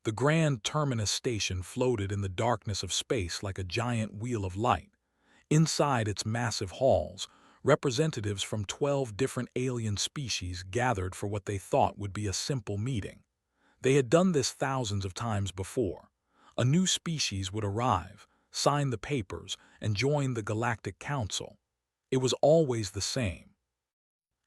The grand terminus station floated in the darkness of space like a giant wheel of light. Inside its massive halls, representatives from 12 different alien species gathered for what they thought would be a simple meeting. They had done this thousands of times before. A new species would arrive, sign the papers, and join the Galactic Council. It was always the same.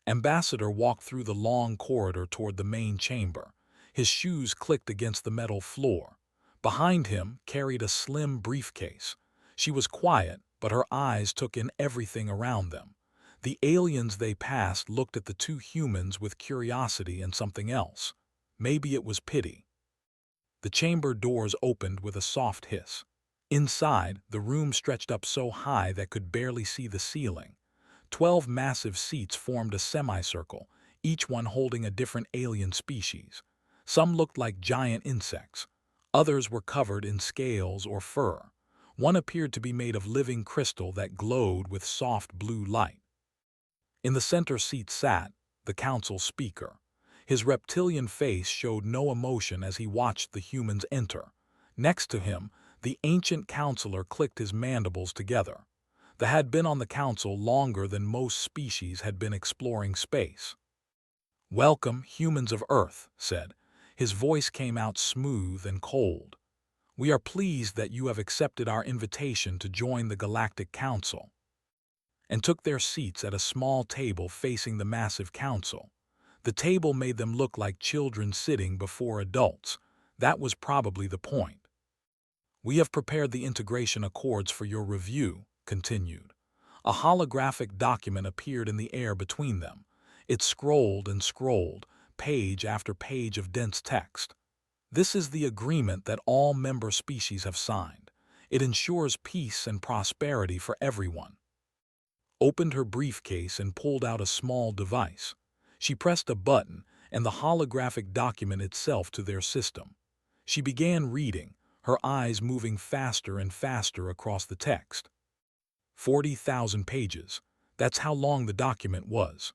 Ambassador walked through the long corridor toward the main chamber. His shoes clicked against the metal floor. Behind him carried a slim briefcase. She was quiet, but her eyes took in everything around them. The aliens they passed looked at the two humans with curiosity and something else. Maybe it was pity. The chamber doors opened with a soft hiss. Inside, the room stretched up so high that could barely see the ceiling. 12 massive seats formed a semicircle, each one holding a different alien species. Some looked like giant insects. Others were covered in scales or fur. One appeared to be made of living crystal that glowed with soft blue light. In the center seat sat the council speaker. His reptilian face showed no emotion as he watched the humans enter. Next to him, the ancient counselor clicked his mandibles together. They had been on the council longer than most species had been exploring space. "Welcome, humans of Earth," said. His voice came out smooth and cold. "We are pleased that you have accepted our invitation to join the Galactic Council," and took their seats at a small table facing the massive council. The table made them look like children sitting before adults. That was probably the point. "We have prepared the integration accords for your review," continued. A holographic document appeared in the air between them. It scrolled and scrolled, page after page of dense text. "This is the agreement that all member species have signed. It ensures peace and prosperity for everyone." Opened her briefcase and pulled out a small device. She pressed a button, and the holographic document itself to their system. She began reading, her eyes moving faster and faster across the text. 40,000 pages. That's how long the document was.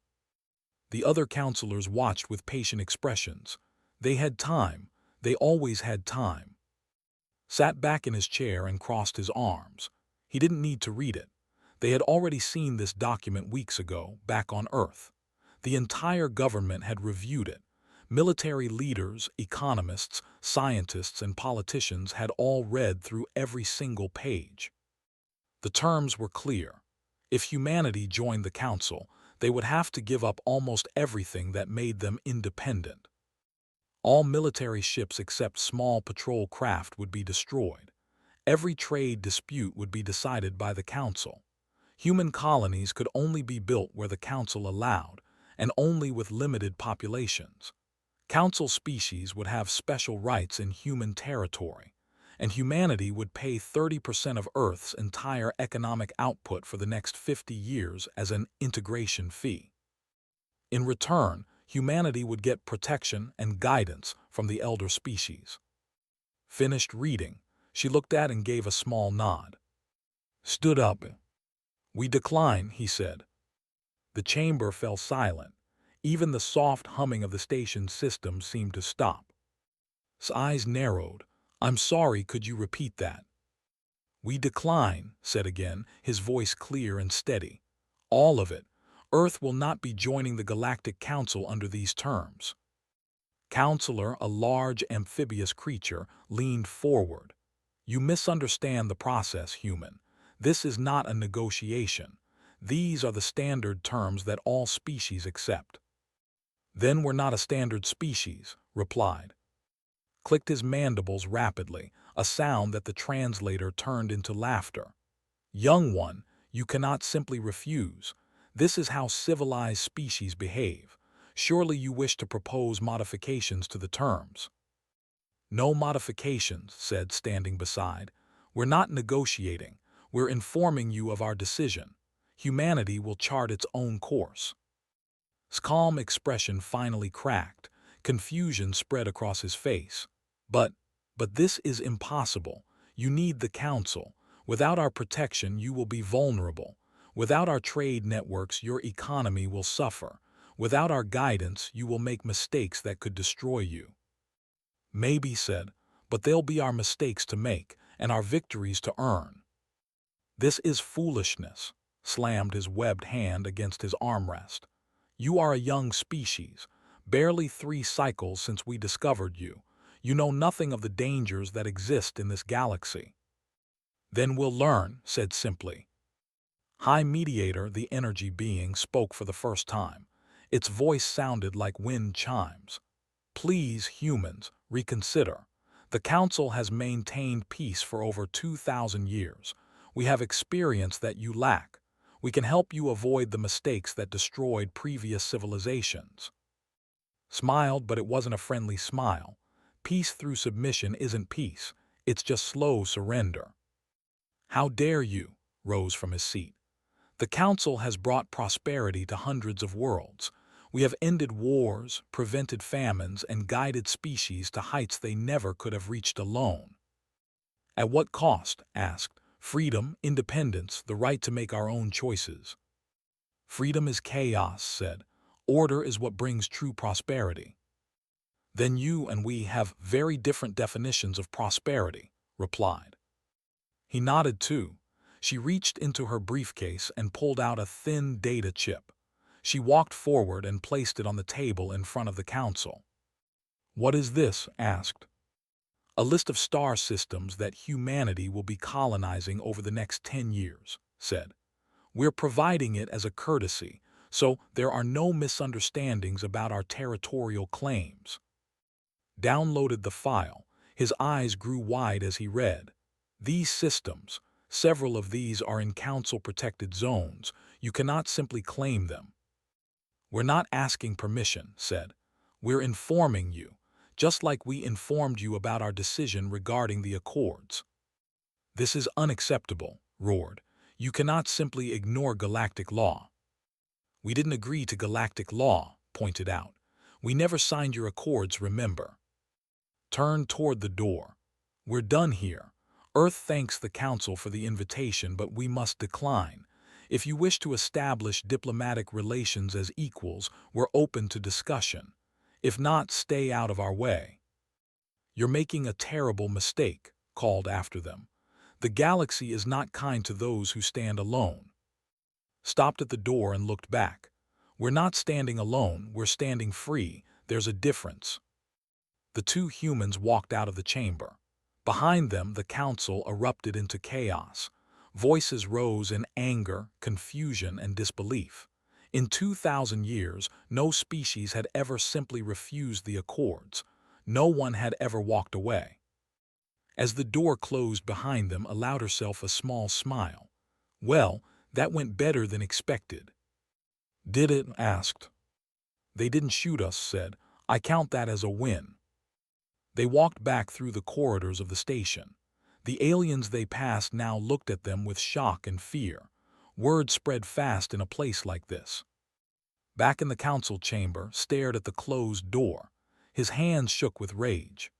The other counselors watched with patient expressions. They had time. They always had time. Sat back in his chair and crossed his arms. He didn't need to read it. They had already seen this document weeks ago, back on Earth. The entire government had reviewed it. Military leaders, economists, scientists, and politicians had all read through every single page. The terms were clear. If humanity joined the council, they would have to give up almost everything that made them independent. All military ships except small patrol craft would be destroyed. Every trade dispute would be decided by the council. Human colonies could only be built where the council allowed, and only with limited populations. Council species would have special rights in human territory, and humanity would pay 30% of Earth's entire economic output for the next 50 years as an integration fee. In return, humanity would get protection and guidance from the elder species. Finished reading, she looked at and gave a small nod. Stood up. "We decline," he said. The chamber fell silent. Even the soft humming of the station's system seemed to stop. His eyes narrowed. "I'm sorry, could you repeat that?" "We decline," said again, his voice clear and steady. "All of it. Earth will not be joining the Galactic Council under these terms." Counselor, a large amphibious creature, leaned forward. "You misunderstand the process, human. This is not a negotiation. These are the standard terms that all species accept." "Then we're not a standard species," replied. Clicked his mandibles rapidly, a sound that the translator turned into laughter. "Young one, you cannot simply refuse. This is how civilized species behave. Surely you wish to propose modifications to the terms." "No modifications," said, standing beside. "We're not negotiating. We're informing you of our decision. Humanity will chart its own course." His calm expression finally cracked. Confusion spread across his face. But this is impossible. You need the council. Without our protection, you will be vulnerable. Without our trade networks, your economy will suffer. Without our guidance, you will make mistakes that could destroy you." "Maybe," said, but they'll be our mistakes to make and our victories to earn. This is foolishness, slammed his webbed hand against his armrest. You are a young species, barely 3 cycles since we discovered you. You know nothing of the dangers that exist in this galaxy. Then we'll learn, said simply. High Mediator, the energy being, spoke for the first time. Its voice sounded like wind chimes. Please, humans, reconsider. The Council has maintained peace for over 2,000 years. We have experience that you lack. We can help you avoid the mistakes that destroyed previous civilizations. Smiled, but it wasn't a friendly smile. Peace through submission isn't peace. It's just slow surrender. How dare you? Rose from his seat. The Council has brought prosperity to hundreds of worlds. We have ended wars, prevented famines, and guided species to heights they never could have reached alone. At what cost? Asked. Freedom, independence, the right to make our own choices. Freedom is chaos, said. Order is what brings true prosperity. Then you and we have very different definitions of prosperity, replied. He nodded too. She reached into her briefcase and pulled out a thin data chip. She walked forward and placed it on the table in front of the Council. What is this? Asked. A list of star systems that humanity will be colonizing over the next 10 years, said. We're providing it as a courtesy, so there are no misunderstandings about our territorial claims. Downloaded the file. His eyes grew wide as he read. These systems, several of these are in Council-protected zones. You cannot simply claim them. We're not asking permission, said. We're informing you, just like we informed you about our decision regarding the Accords. This is unacceptable, roared. You cannot simply ignore galactic law. We didn't agree to galactic law, pointed out. We never signed your Accords, remember. Turned toward the door. We're done here. Earth thanks the Council for the invitation, but we must decline. If you wish to establish diplomatic relations as equals, we're open to discussion. If not, stay out of our way. You're making a terrible mistake, called after them. The galaxy is not kind to those who stand alone. Stopped at the door and looked back. We're not standing alone, we're standing free. There's a difference. The 2 humans walked out of the chamber. Behind them, the Council erupted into chaos. Voices rose in anger, confusion, and disbelief. In 2,000 years, no species had ever simply refused the Accords. No one had ever walked away. As the door closed behind them, allowed herself a small smile. Well, that went better than expected. Did it? Asked. They didn't shoot us, said. I count that as a win. They walked back through the corridors of the station. The aliens they passed now looked at them with shock and fear. Word spread fast in a place like this. Back in the Council chamber, stared at the closed door. His hands shook with rage.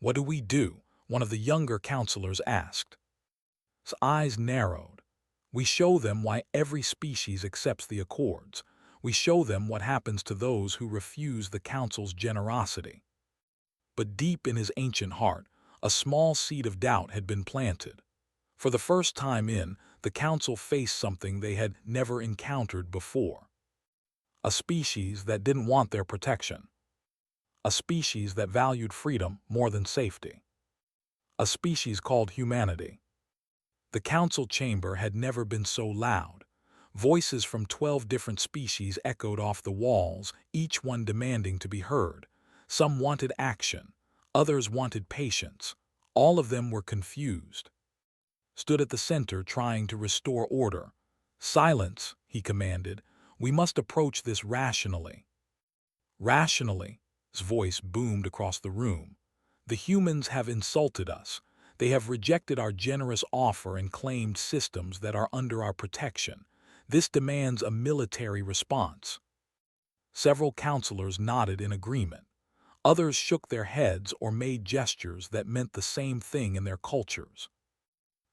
What do we do? One of the younger counselors asked. His eyes narrowed. We show them why every species accepts the Accords. We show them what happens to those who refuse the Council's generosity. But deep in his ancient heart, a small seed of doubt had been planted. For the first time the Council faced something they had never encountered before. A species that didn't want their protection. A species that valued freedom more than safety. A species called humanity. The Council chamber had never been so loud. Voices from 12 different species echoed off the walls, each one demanding to be heard. Some wanted action, others wanted patience. All of them were confused. Stood at the center trying to restore order. Silence, he commanded. We must approach this rationally. Rationally, his voice boomed across the room. The humans have insulted us. They have rejected our generous offer and claimed systems that are under our protection. This demands a military response. Several counselors nodded in agreement. Others shook their heads or made gestures that meant the same thing in their cultures.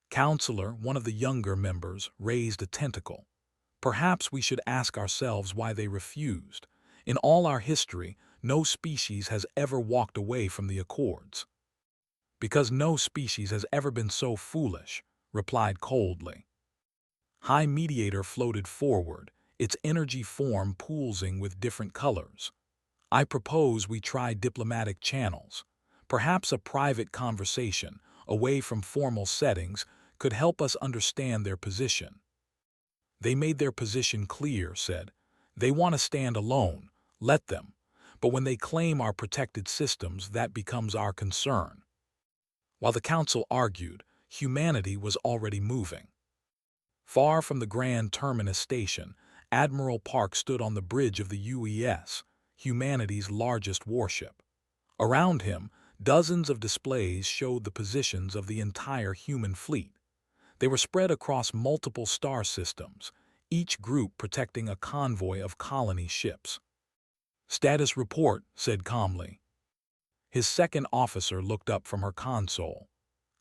Counselor, one of the younger members, raised a tentacle. Perhaps we should ask ourselves why they refused. In all our history, no species has ever walked away from the Accords. Because no species has ever been so foolish, replied coldly. High Mediator floated forward, its energy form pulsing with different colors. I propose we try diplomatic channels. Perhaps a private conversation, away from formal settings, could help us understand their position. They made their position clear, said. They want to stand alone, let them. But when they claim our protected systems, that becomes our concern. While the council argued, humanity was already moving. Far from the Grand Terminus station, Admiral Park stood on the bridge of the UES, humanity's largest warship. Around him, dozens of displays showed the positions of the entire human fleet. They were spread across multiple star systems, each group protecting a convoy of colony ships. "Status report," said calmly. His second officer looked up from her console.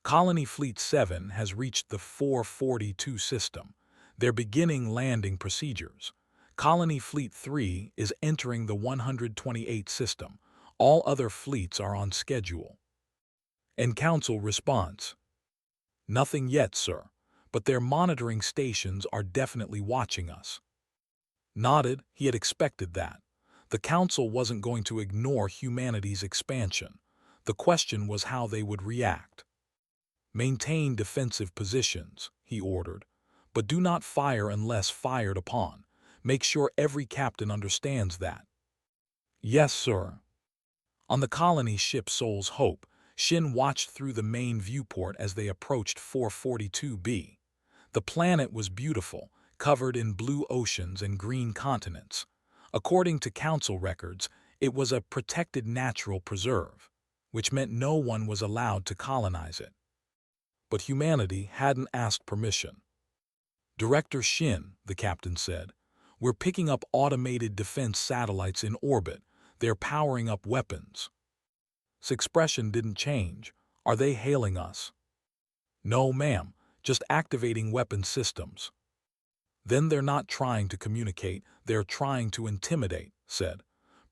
Colony Fleet 7 has reached the 442 system. They're beginning landing procedures. Colony Fleet 3 is entering the 128 system. All other fleets are on schedule. And Council response: "Nothing yet, sir, but their monitoring stations are definitely watching us." Nodded, he had expected that. The Council wasn't going to ignore humanity's expansion. The question was how they would react. "Maintain defensive positions," he ordered, "but do not fire unless fired upon. Make sure every captain understands that." "Yes, sir." On the colony ship Soul's Hope, Shin watched through the main viewport as they approached 442b. The planet was beautiful, covered in blue oceans and green continents. According to council records, it was a protected natural preserve, which meant no one was allowed to colonize it. But humanity hadn't asked permission. "Director Shin," the captain said, "we're picking up automated defense satellites in orbit. They're powering up weapons." His expression didn't change. "Are they hailing us?" "No, ma'am, just activating weapon systems." "Then they're not trying to communicate, they're trying to intimidate," said.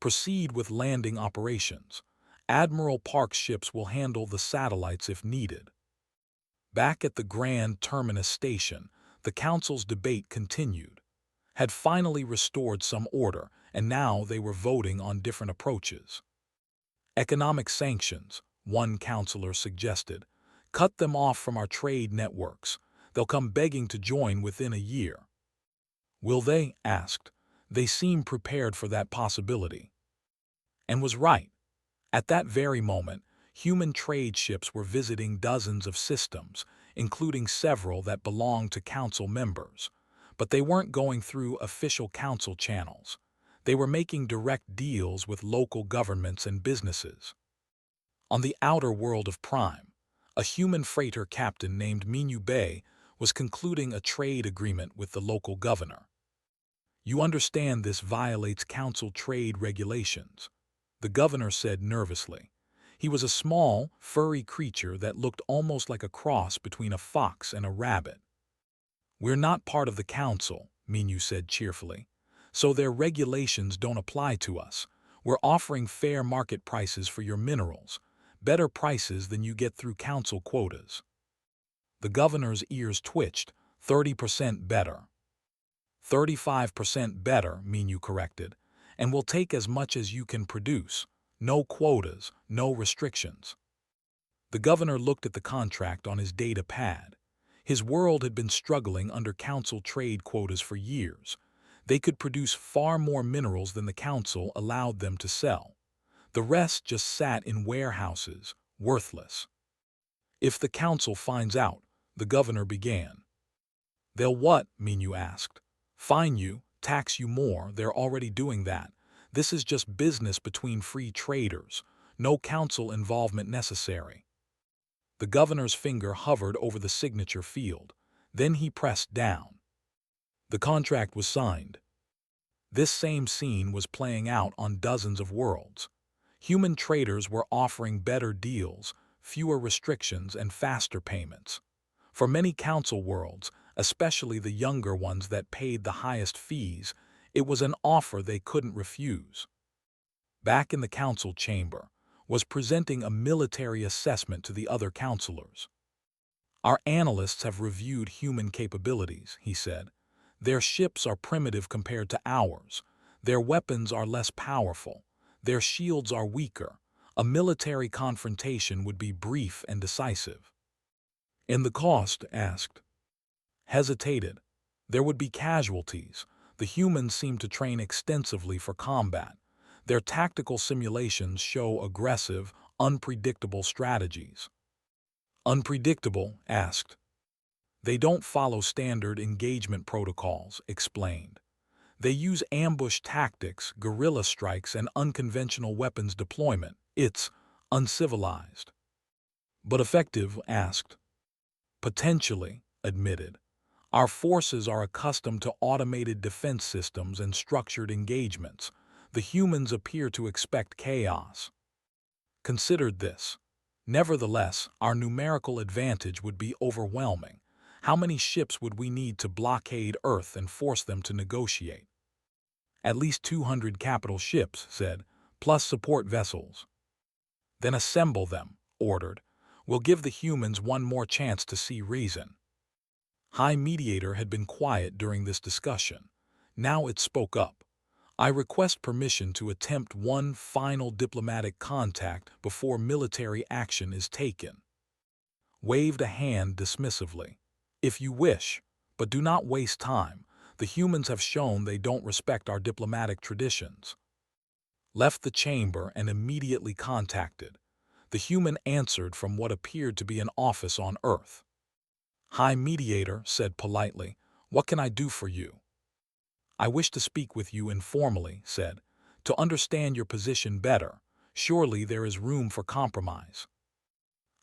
"Proceed with landing operations. Admiral Park's ships will handle the satellites if needed." Back at the Grand Terminus station, the council's debate continued. Had finally restored some order, and now they were voting on different approaches. "Economic sanctions," one councilor suggested. "Cut them off from our trade networks. They'll come begging to join within a year." "Will they?" asked. They seemed prepared for that possibility. And was right. At that very moment, human trade ships were visiting dozens of systems, including several that belonged to council members. But they weren't going through official council channels. They were making direct deals with local governments and businesses. On the outer world of Prime, a human freighter captain named Minyu Bei was concluding a trade agreement with the local governor. "You understand this violates council trade regulations," the governor said nervously. He was a small, furry creature that looked almost like a cross between a fox and a rabbit. "We're not part of the council," Minyu said cheerfully, "so their regulations don't apply to us. We're offering fair market prices for your minerals, better prices than you get through council quotas." The governor's ears twitched. 30% better. 35% better, Minyu corrected, "and we'll take as much as you can produce. No quotas, no restrictions." The governor looked at the contract on his data pad. His world had been struggling under council trade quotas for years. They could produce far more minerals than the council allowed them to sell. The rest just sat in warehouses, worthless. "If the council finds out," the governor began. "They'll what?" Minyu asked. "Fine you, tax you more, they're already doing that. This is just business between free traders. No council involvement necessary." The governor's finger hovered over the signature field. Then he pressed down. The contract was signed. This same scene was playing out on dozens of worlds. Human traders were offering better deals, fewer restrictions, and faster payments. For many council worlds, especially the younger ones that paid the highest fees, it was an offer they couldn't refuse. Back in the council chamber, was presenting a military assessment to the other counselors. Our analysts have reviewed human capabilities, he said. Their ships are primitive compared to ours. Their weapons are less powerful. Their shields are weaker. A military confrontation would be brief and decisive. And the cost, asked. Hesitated. There would be casualties. The humans seem to train extensively for combat. Their tactical simulations show aggressive, unpredictable strategies. Unpredictable, asked. They don't follow standard engagement protocols, explained. They use ambush tactics, guerrilla strikes, and unconventional weapons deployment. It's uncivilized. But effective, asked. Potentially, admitted. Our forces are accustomed to automated defense systems and structured engagements. The humans appear to expect chaos. Considered this. Nevertheless, our numerical advantage would be overwhelming. How many ships would we need to blockade Earth and force them to negotiate? At least 200 capital ships, said, plus support vessels. Then assemble them, ordered. We'll give the humans one more chance to see reason. High Mediator had been quiet during this discussion. Now it spoke up. I request permission to attempt one final diplomatic contact before military action is taken. Waved a hand dismissively. If you wish, but do not waste time. The humans have shown they don't respect our diplomatic traditions. Left the chamber and immediately contacted. The human answered from what appeared to be an office on Earth. High Mediator said politely, "What can I do for you?" "I wish to speak with you informally," said, "to understand your position better. Surely there is room for compromise."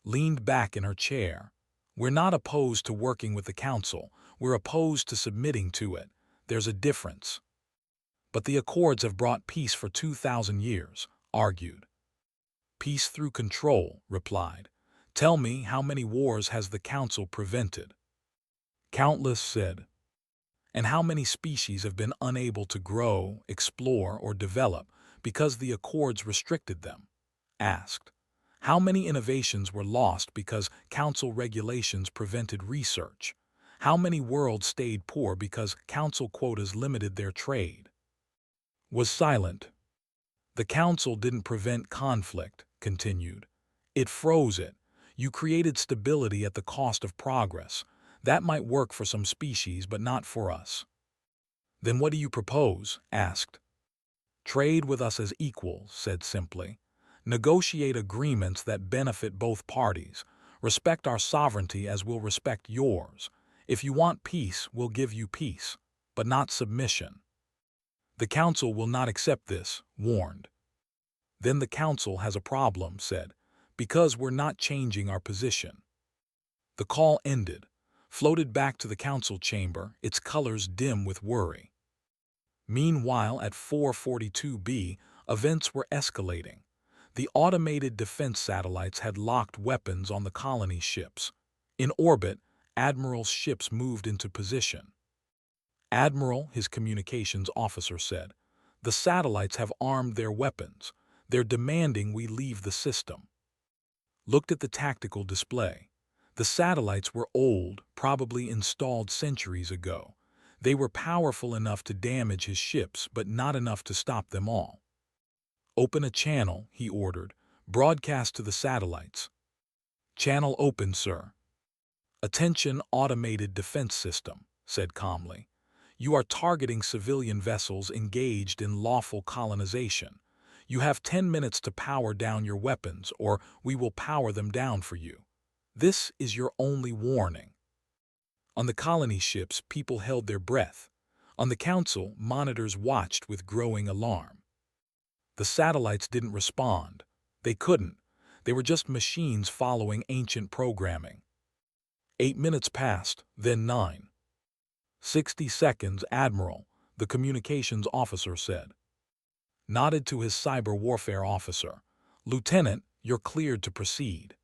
Leaned back in her chair. "We're not opposed to working with the Council. We're opposed to submitting to it. There's a difference." "But the Accords have brought peace for 2,000 years, argued. "Peace through control," replied. "Tell me, how many wars has the Council prevented?" "Countless," said. "And how many species have been unable to grow, explore, or develop because the Accords restricted them?" asked. "How many innovations were lost because Council regulations prevented research? How many worlds stayed poor because Council quotas limited their trade?" Was silent. "The Council didn't prevent conflict," continued. "It froze it. You created stability at the cost of progress. That might work for some species, but not for us." "Then what do you propose?" asked. "Trade with us as equals," said simply. "Negotiate agreements that benefit both parties. Respect our sovereignty as we'll respect yours. If you want peace, we'll give you peace, but not submission." "The Council will not accept this," warned. "Then the Council has a problem," said, "because we're not changing our position." The call ended. Floated back to the Council chamber, its colors dim with worry. Meanwhile, at 442b, events were escalating. The automated defense satellites had locked weapons on the colony ships. In orbit, Admiral's ships moved into position. "Admiral," his communications officer said, "the satellites have armed their weapons. They're demanding we leave the system." Looked at the tactical display. The satellites were old, probably installed centuries ago. They were powerful enough to damage his ships, but not enough to stop them all. "Open a channel," he ordered. "Broadcast to the satellites." "Channel open, sir." "Attention, automated defense system," said calmly. "You are targeting civilian vessels engaged in lawful colonization. You have 10 minutes to power down your weapons, or we will power them down for you. This is your only warning." On the colony ships, people held their breath. On the Council, monitors watched with growing alarm. The satellites didn't respond. They couldn't. They were just machines following ancient programming. 8 minutes passed, then 9. 60 seconds, Admiral, the communications officer said. Nodded to his cyber warfare officer. "Lieutenant, you're cleared to proceed."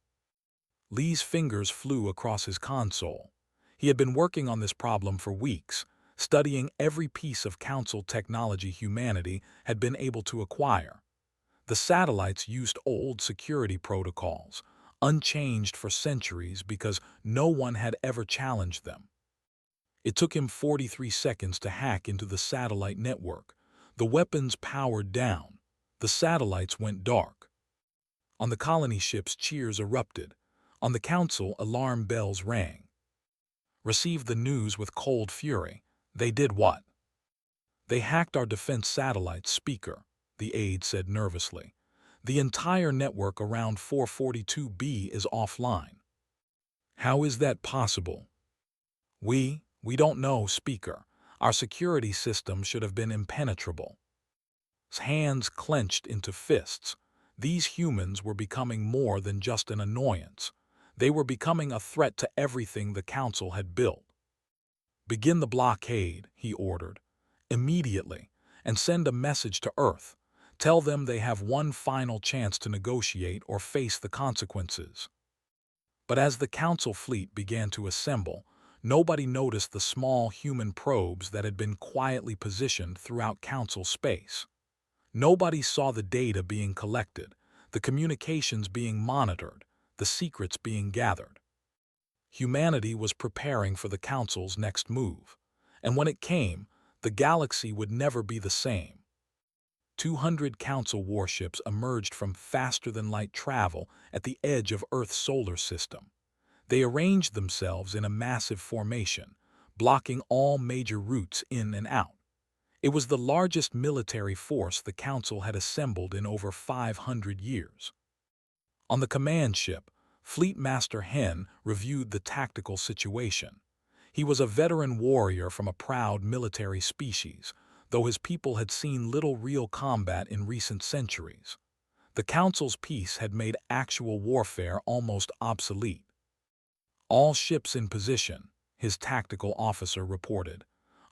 Lee's fingers flew across his console. He had been working on this problem for weeks, studying every piece of Council technology humanity had been able to acquire. The satellites used old security protocols, unchanged for centuries because no one had ever challenged them. It took him 43 seconds to hack into the satellite network. The weapons powered down. The satellites went dark. On the colony ships, cheers erupted. On the council, alarm bells rang. Received the news with cold fury. They did what? They hacked our defense satellite speaker, the aide said nervously. The entire network around 442B is offline. How is that possible? We don't know, speaker. Our security system should have been impenetrable. His hands clenched into fists. These humans were becoming more than just an annoyance. They were becoming a threat to everything the council had built. Begin the blockade, he ordered, immediately, and send a message to Earth. Tell them they have one final chance to negotiate or face the consequences. But as the council fleet began to assemble, nobody noticed the small human probes that had been quietly positioned throughout council space. Nobody saw the data being collected, the communications being monitored, the secrets being gathered. Humanity was preparing for the council's next move, and when it came, the galaxy would never be the same. 200 council warships emerged from faster-than-light travel at the edge of Earth's solar system. They arranged themselves in a massive formation, blocking all major routes in and out. It was the largest military force the Council had assembled in over 500 years. On the command ship, Fleet Master Hen reviewed the tactical situation. He was a veteran warrior from a proud military species, though his people had seen little real combat in recent centuries. The Council's peace had made actual warfare almost obsolete. All ships in position, his tactical officer reported.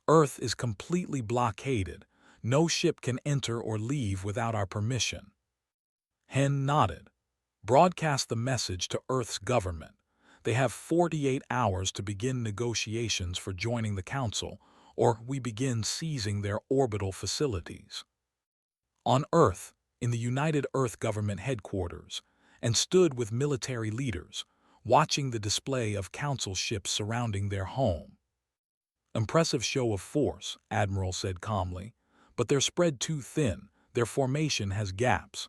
Earth is completely blockaded. No ship can enter or leave without our permission. Hen nodded. Broadcast the message to Earth's government. They have 48 hours to begin negotiations for joining the Council, or we begin seizing their orbital facilities. On Earth, in the United Earth Government headquarters, and stood with military leaders, watching the display of Council ships surrounding their home. Impressive show of force, Admiral said calmly, but they're spread too thin, their formation has gaps.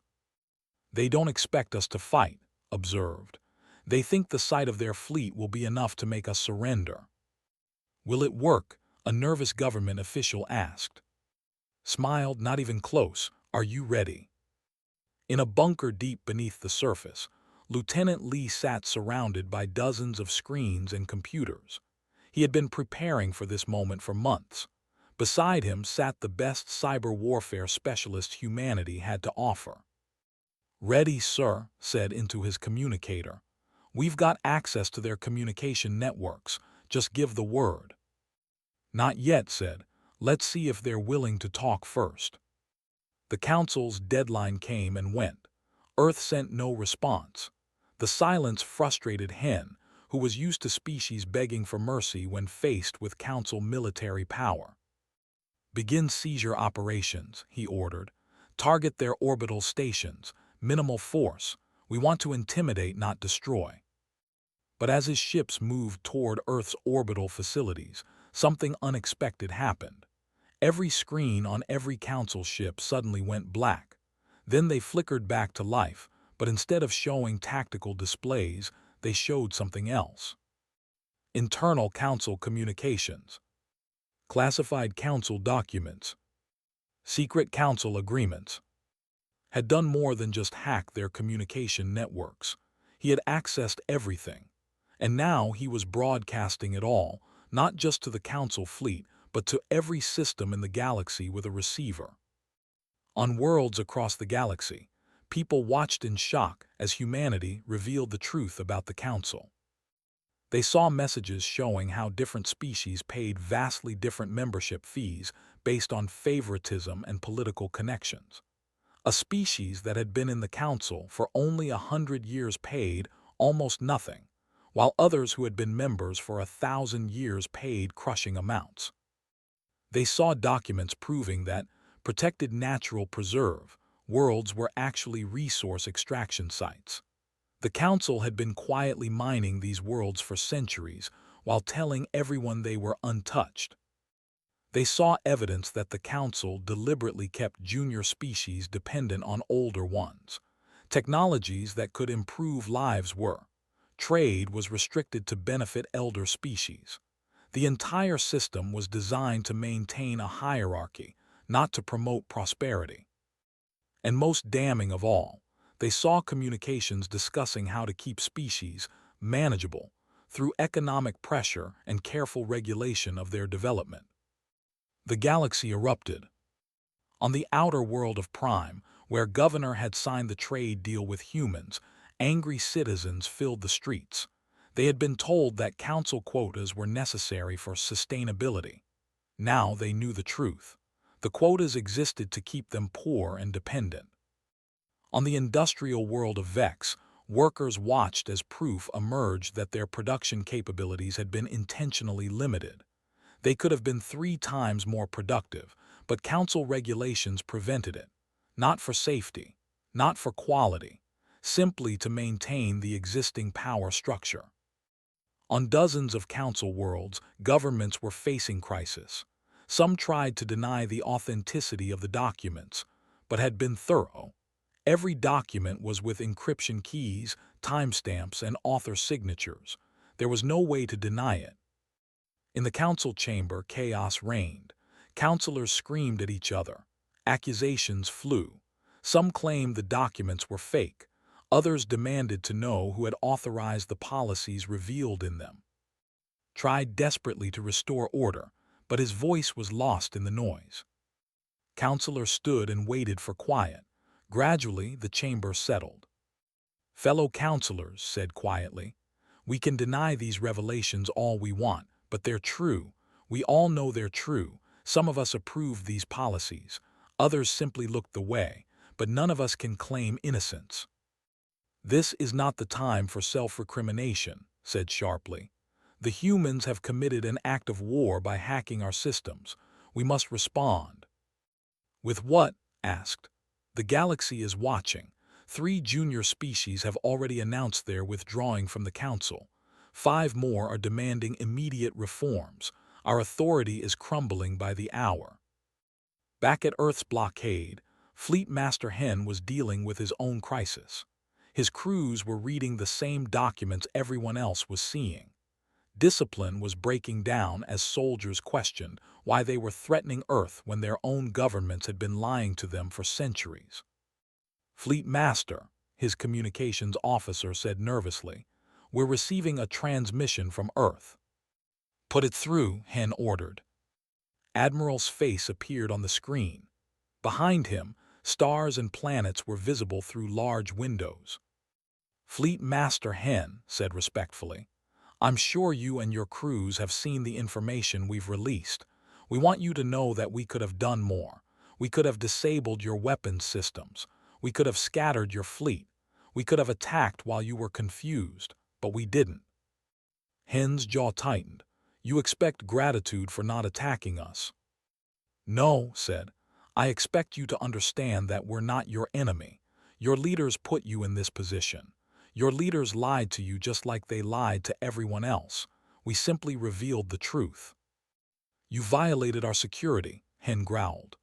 They don't expect us to fight, observed. They think the sight of their fleet will be enough to make us surrender. Will it work? A nervous government official asked. Smiled, not even close. Are you ready? In a bunker deep beneath the surface, Lieutenant Lee sat surrounded by dozens of screens and computers. He had been preparing for this moment for months. Beside him sat the best cyber warfare specialist humanity had to offer. Ready, sir, said into his communicator. We've got access to their communication networks. Just give the word. Not yet, said. Let's see if they're willing to talk first. The Council's deadline came and went. Earth sent no response. The silence frustrated Hen, who was used to species begging for mercy when faced with Council military power. Begin seizure operations, he ordered. Target their orbital stations. Minimal force. We want to intimidate, not destroy. But as his ships moved toward Earth's orbital facilities, something unexpected happened. Every screen on every Council ship suddenly went black. Then they flickered back to life, but instead of showing tactical displays, they showed something else. Internal Council communications. Classified Council documents. Secret Council agreements. Had done more than just hack their communication networks. He had accessed everything. And now he was broadcasting it all, not just to the Council fleet, but to every system in the galaxy with a receiver. On worlds across the galaxy, people watched in shock as humanity revealed the truth about the Council. They saw messages showing how different species paid vastly different membership fees based on favoritism and political connections. A species that had been in the Council for only 100 years paid almost nothing, while others who had been members for 1,000 years paid crushing amounts. They saw documents proving that protected natural preserve, worlds were actually resource extraction sites. The Council had been quietly mining these worlds for centuries while telling everyone they were untouched. They saw evidence that the Council deliberately kept junior species dependent on older ones. Technologies that could improve lives were. Trade was restricted to benefit elder species. The entire system was designed to maintain a hierarchy, not to promote prosperity. And most damning of all, they saw communications discussing how to keep species manageable through economic pressure and careful regulation of their development. The galaxy erupted. On the outer world of Prime, where Governor had signed the trade deal with humans, angry citizens filled the streets. They had been told that council quotas were necessary for sustainability. Now they knew the truth. The quotas existed to keep them poor and dependent. On the industrial world of Vex, workers watched as proof emerged that their production capabilities had been intentionally limited. They could have been 3 times more productive, but council regulations prevented it. Not for safety, not for quality, simply to maintain the existing power structure. On dozens of council worlds, governments were facing crisis. Some tried to deny the authenticity of the documents, but had been thorough. Every document was with encryption keys, timestamps, and author signatures. There was no way to deny it. In the council chamber, chaos reigned. Councilors screamed at each other. Accusations flew. Some claimed the documents were fake. Others demanded to know who had authorized the policies revealed in them. Tried desperately to restore order, but his voice was lost in the noise. Councilor stood and waited for quiet. Gradually, the chamber settled. Fellow councilors said quietly, "We can deny these revelations all we want, but they're true. We all know they're true. Some of us approve these policies. Others simply look the way, but none of us can claim innocence." "This is not the time for self-recrimination," said sharply. "The humans have committed an act of war by hacking our systems. We must respond." "With what?" asked. "The galaxy is watching. 3 junior species have already announced their withdrawing from the Council. 5 more are demanding immediate reforms. Our authority is crumbling by the hour." Back at Earth's blockade, Fleet Master Hen was dealing with his own crisis. His crews were reading the same documents everyone else was seeing. Discipline was breaking down as soldiers questioned why they were threatening Earth when their own governments had been lying to them for centuries. "Fleet Master," his communications officer said nervously, "we're receiving a transmission from Earth." "Put it through," Hen ordered. Admiral's face appeared on the screen. Behind him, stars and planets were visible through large windows. "Fleet Master Hen said respectfully, "I'm sure you and your crews have seen the information we've released. We want you to know that we could have done more. We could have disabled your weapons systems. We could have scattered your fleet. We could have attacked while you were confused, but we didn't." Hen's jaw tightened. "You expect gratitude for not attacking us." "No," said. "I expect you to understand that we're not your enemy. Your leaders put you in this position. Your leaders lied to you just like they lied to everyone else. We simply revealed the truth." "You violated our security," Hen growled.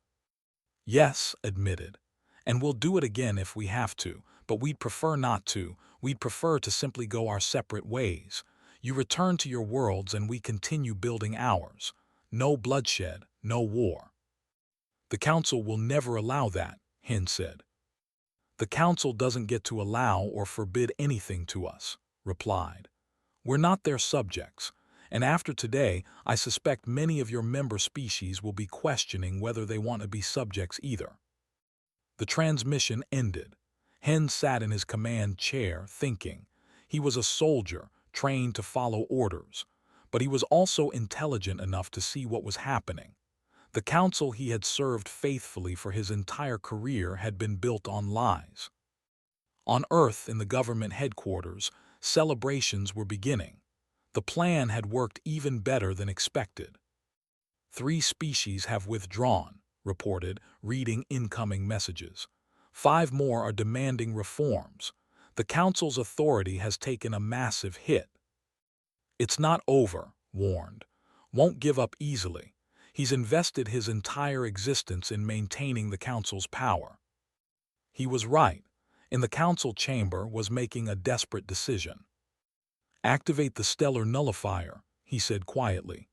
"Yes," admitted. "And we'll do it again if we have to, but we'd prefer not to. We'd prefer to simply go our separate ways. You return to your worlds and we continue building ours. No bloodshed, no war." "The Council will never allow that," Hen said. "The Council doesn't get to allow or forbid anything to us," replied. "We're not their subjects, and after today, I suspect many of your member species will be questioning whether they want to be subjects either." The transmission ended. Hen sat in his command chair, thinking. He was a soldier, trained to follow orders, but he was also intelligent enough to see what was happening. The council he had served faithfully for his entire career had been built on lies. On Earth, in the government headquarters, celebrations were beginning. The plan had worked even better than expected. 3 species have withdrawn, reported, reading incoming messages. 5 more are demanding reforms. The Council's authority has taken a massive hit. It's not over, warned. Won't give up easily. He's invested his entire existence in maintaining the Council's power. He was right, and the Council chamber was making a desperate decision. Activate the stellar nullifier, he said quietly.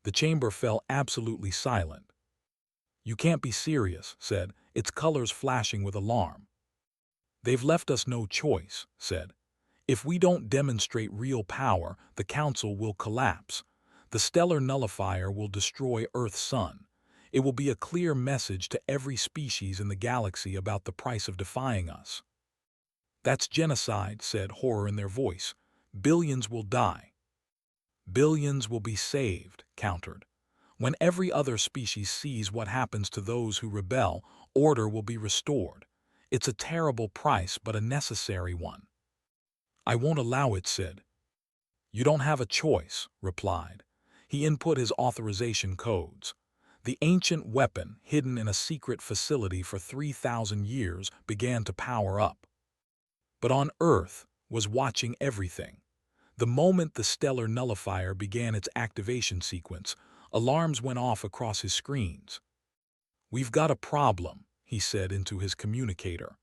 The chamber fell absolutely silent. You can't be serious, said, its colors flashing with alarm. They've left us no choice, said. If we don't demonstrate real power, the Council will collapse. The stellar nullifier will destroy Earth's sun. It will be a clear message to every species in the galaxy about the price of defying us. That's genocide, said, horror in their voice. Billions will die. Billions will be saved, countered. When every other species sees what happens to those who rebel, order will be restored. It's a terrible price, but a necessary one. I won't allow it, said. You don't have a choice, replied. He input his authorization codes. The ancient weapon, hidden in a secret facility for 3,000 years, began to power up. But on Earth was watching everything. The moment the stellar nullifier began its activation sequence, alarms went off across his screens. We've got a problem, he said into his communicator.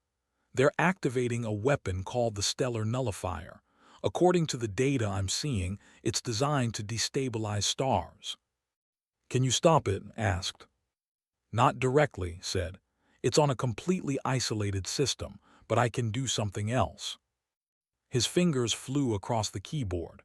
They're activating a weapon called the stellar nullifier. According to the data I'm seeing, it's designed to destabilize stars. Can you stop it? Asked. Not directly, said. It's on a completely isolated system, but I can do something else. His fingers flew across the keyboard.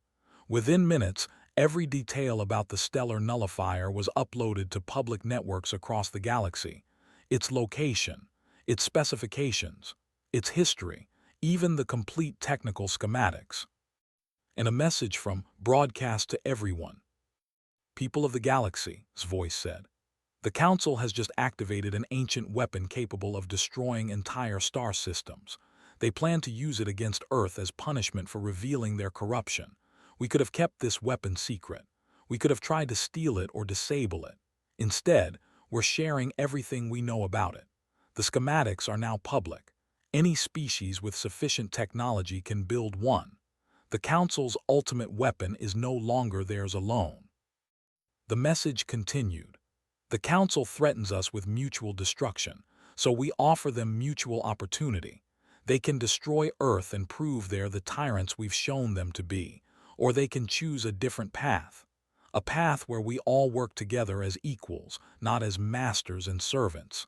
Within minutes, every detail about the stellar nullifier was uploaded to public networks across the galaxy. Its location, its specifications, its history, even the complete technical schematics. And a message from broadcast to everyone. People of the galaxy, his voice said. The Council has just activated an ancient weapon capable of destroying entire star systems. They plan to use it against Earth as punishment for revealing their corruption. We could have kept this weapon secret. We could have tried to steal it or disable it. Instead, we're sharing everything we know about it. The schematics are now public. Any species with sufficient technology can build one. The Council's ultimate weapon is no longer theirs alone. The message continued. The Council threatens us with mutual destruction, so we offer them mutual opportunity. They can destroy Earth and prove they're the tyrants we've shown them to be, or they can choose a different path. A path where we all work together as equals, not as masters and servants.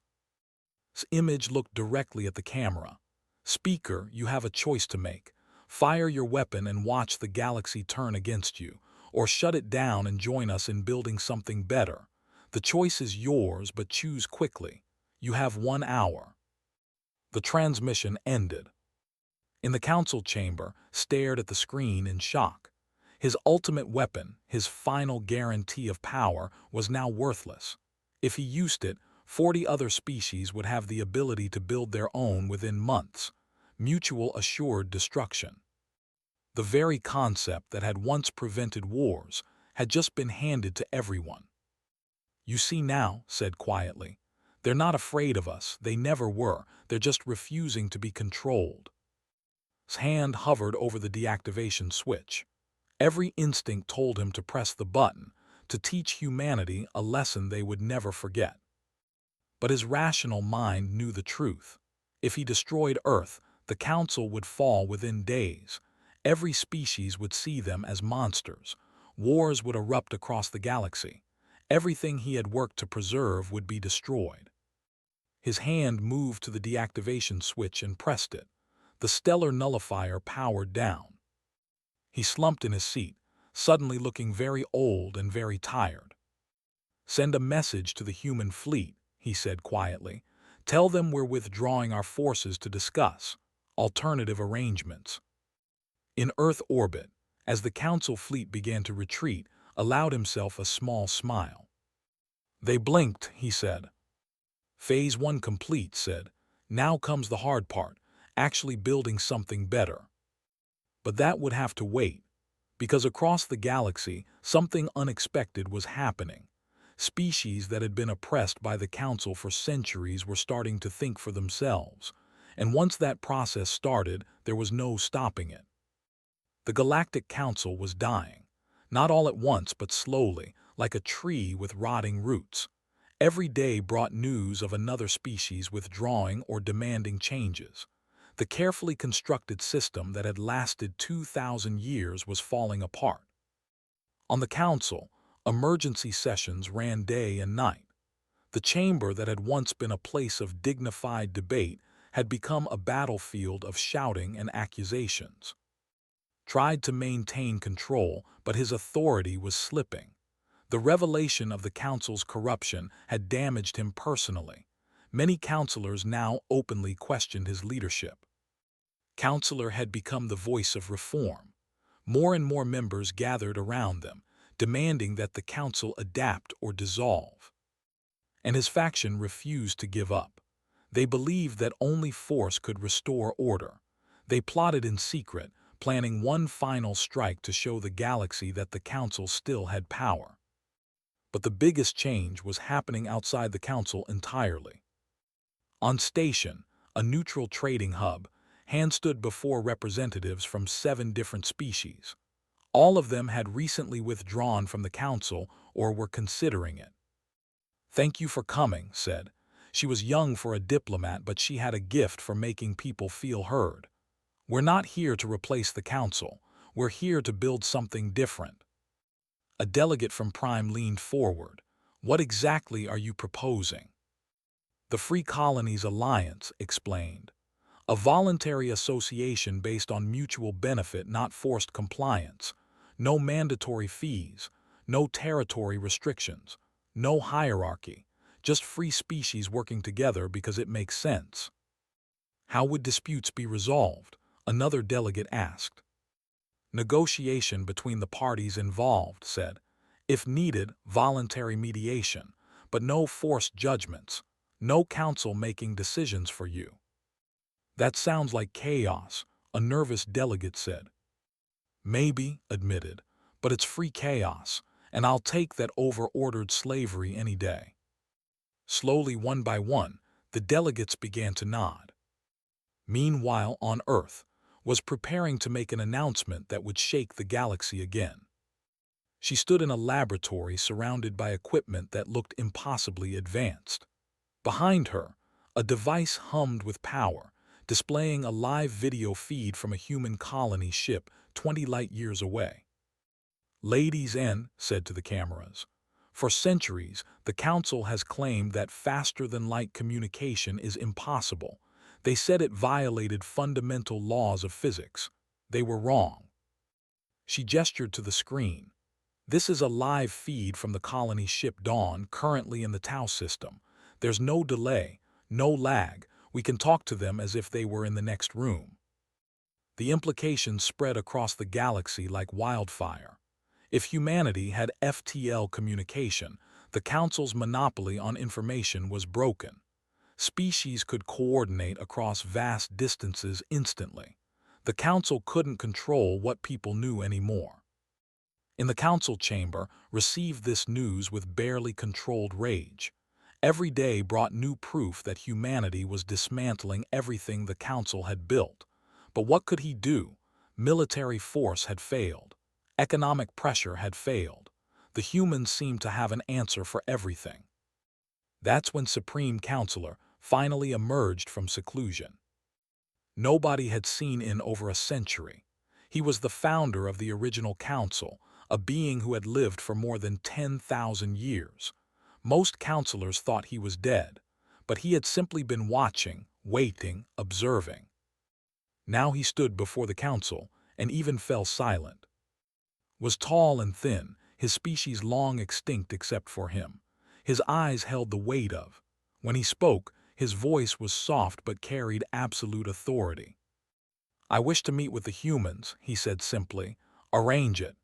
This image looked directly at the camera. Speaker, you have a choice to make. Fire your weapon and watch the galaxy turn against you, or shut it down and join us in building something better. The choice is yours, but choose quickly. You have 1 hour. The transmission ended. In the Council chamber, stared at the screen in shock. His ultimate weapon, his final guarantee of power, was now worthless. If he used it, 40 other species would have the ability to build their own within months. Mutual assured destruction. The very concept that had once prevented wars had just been handed to everyone. You see now, said quietly. They're not afraid of us, they never were, they're just refusing to be controlled. His hand hovered over the deactivation switch. Every instinct told him to press the button, to teach humanity a lesson they would never forget. But his rational mind knew the truth. If he destroyed Earth, the Council would fall within days. Every species would see them as monsters. Wars would erupt across the galaxy. Everything he had worked to preserve would be destroyed. His hand moved to the deactivation switch and pressed it. The stellar nullifier powered down. He slumped in his seat, suddenly looking very old and very tired. Send a message to the human fleet, he said quietly. Tell them we're withdrawing our forces to discuss alternative arrangements. In Earth orbit, as the Council fleet began to retreat, allowed himself a small smile. They blinked, he said. Phase 1 complete, said. Now comes the hard part, actually building something better. But that would have to wait, because across the galaxy, something unexpected was happening. Species that had been oppressed by the Council for centuries were starting to think for themselves, and once that process started, there was no stopping it. The Galactic Council was dying, not all at once but slowly, like a tree with rotting roots. Every day brought news of another species withdrawing or demanding changes. The carefully constructed system that had lasted 2,000 years was falling apart. On the Council, emergency sessions ran day and night. The chamber that had once been a place of dignified debate had become a battlefield of shouting and accusations. Tried to maintain control, but his authority was slipping. The revelation of the Council's corruption had damaged him personally. Many counselors now openly questioned his leadership. Counselor had become the voice of reform. More and more members gathered around them, demanding that the Council adapt or dissolve. And his faction refused to give up. They believed that only force could restore order. They plotted in secret, planning one final strike to show the galaxy that the Council still had power. But the biggest change was happening outside the Council entirely. On Station, a neutral trading hub, Han stood before representatives from 7 different species. All of them had recently withdrawn from the Council or were considering it. "Thank you for coming," said. She was young for a diplomat, but she had a gift for making people feel heard. "We're not here to replace the Council. We're here to build something different." A delegate from Prime leaned forward. "What exactly are you proposing?" "The Free Colonies Alliance," explained. "A voluntary association based on mutual benefit, not forced compliance. No mandatory fees, no territory restrictions, no hierarchy, just free species working together because it makes sense." "How would disputes be resolved?" another delegate asked. "Negotiation between the parties involved," said. "If needed, voluntary mediation, but no forced judgments, no council making decisions for you." "That sounds like chaos," a nervous delegate said. "Maybe," admitted, "but it's free chaos, and I'll take that over ordered slavery any day." Slowly, one by one, the delegates began to nod. Meanwhile, on Earth, was preparing to make an announcement that would shake the galaxy again. She stood in a laboratory surrounded by equipment that looked impossibly advanced. Behind her, a device hummed with power, displaying a live video feed from a human colony ship 20 light-years away. "Ladies and," said to the cameras, "for centuries, the Council has claimed that faster-than-light communication is impossible. They said it violated fundamental laws of physics. They were wrong." She gestured to the screen. "This is a live feed from the colony ship Dawn, currently in the Tau system. There's no delay, no lag. We can talk to them as if they were in the next room." The implications spread across the galaxy like wildfire. If humanity had FTL communication, the Council's monopoly on information was broken. Species could coordinate across vast distances instantly. The Council couldn't control what people knew anymore. In the Council chamber, received this news with barely controlled rage. Every day brought new proof that humanity was dismantling everything the Council had built. But what could he do? Military force had failed. Economic pressure had failed. The humans seemed to have an answer for everything. That's when Supreme Counselor finally emerged from seclusion. Nobody had seen in over a century. He was the founder of the original Council, a being who had lived for more than 10,000 years. Most counselors thought he was dead, but he had simply been watching, waiting, observing. Now he stood before the Council and even fell silent. Was tall and thin, his species long extinct except for him. His eyes held the weight of. When he spoke, his voice was soft but carried absolute authority. "I wish to meet with the humans," he said simply. "Arrange it."